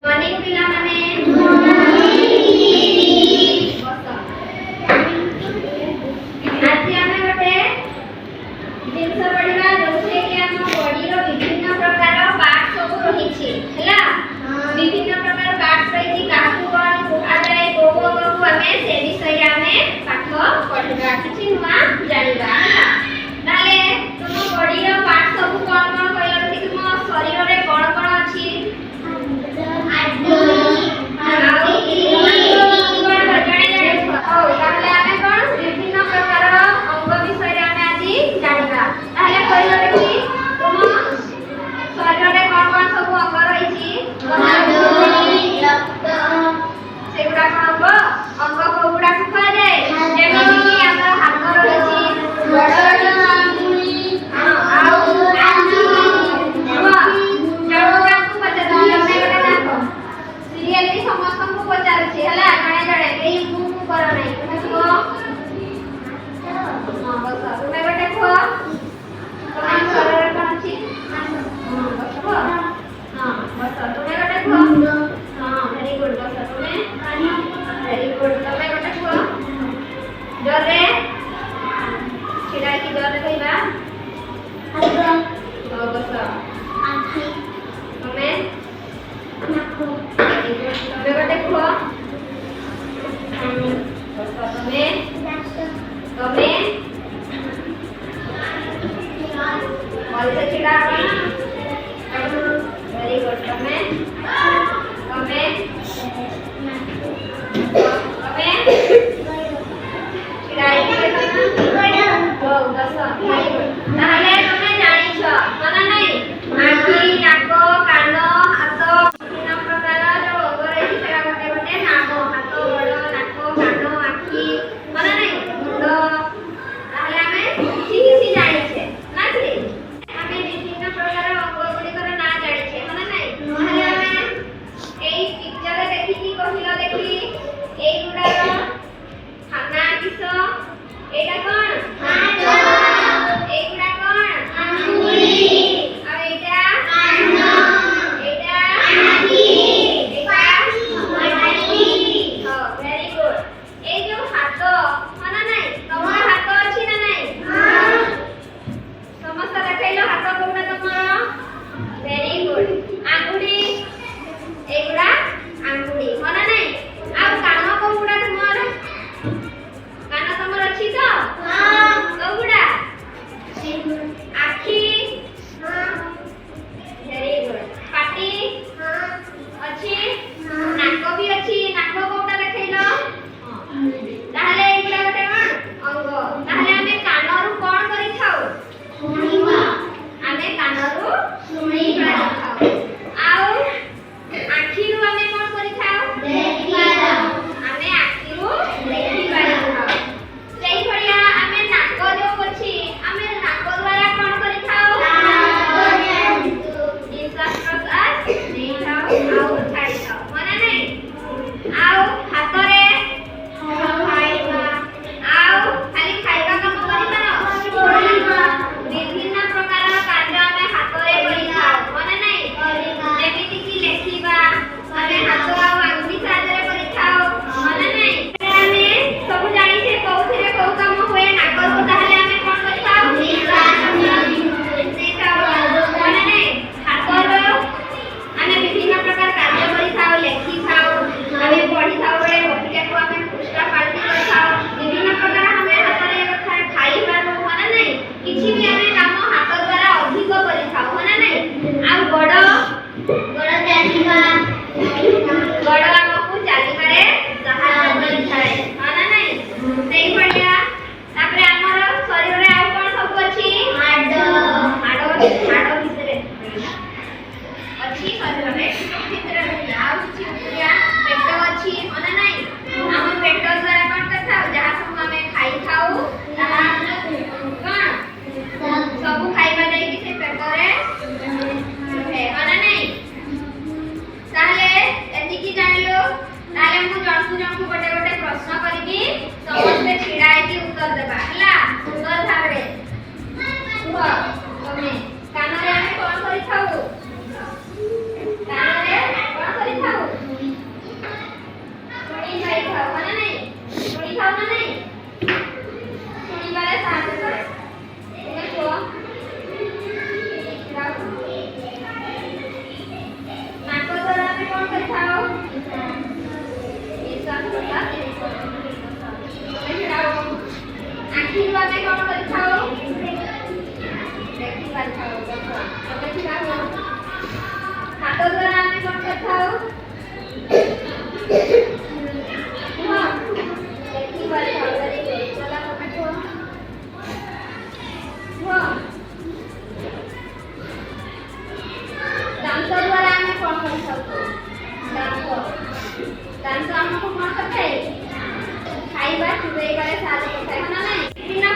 Morning पिला माने आज आमे गोटे जिनस पढिबा जोसे कि हम बॉडी रो विभिन्न प्रकार पार्ट सब रही छी हला विभिन्न प्रकार पार्ट रही काकू कोन कुहा जाय गोगो को हमें से विषय हमें पाठ पढिबा किछि नुवा जानिबा हला ताले तुम बॉडी रो पार्ट सब कोन कोन कहलो कि तुम शरीर रे कोन कोन अछि ନିଶ୍ୱାସ ପ୍ରଶ୍ୱାସ ତମେ ଛିଡ଼ାଅ। ଆଖିରୁ ଆମେ କ'ଣ କରିଥାଉ? ଦେଖି ପାରିଥାଉ। ତମେ ଛିଡ଼ା ହୁଅ। ହାତ ଦ୍ୱାରା ଆମେ କ'ଣ କରିଥାଉ? କୁହ। ଦେଖି ପାରିଥାଉ। Very good. ଚଲା ତମେ କୁହ। କୁହ। ଦାନ୍ତ ଦ୍ୱାରା ଆମେ କ'ଣ କରିଥାଉ? ଦାନ୍ତ ଆମକୁ କ'ଣ କରିଥାଏ? ଖାଇବା ଚୋବେଇବାରେ ସାହାଯ୍ୟ କରିଥାଏ ନା ନାହିଁ? ବିଭିନ୍ନ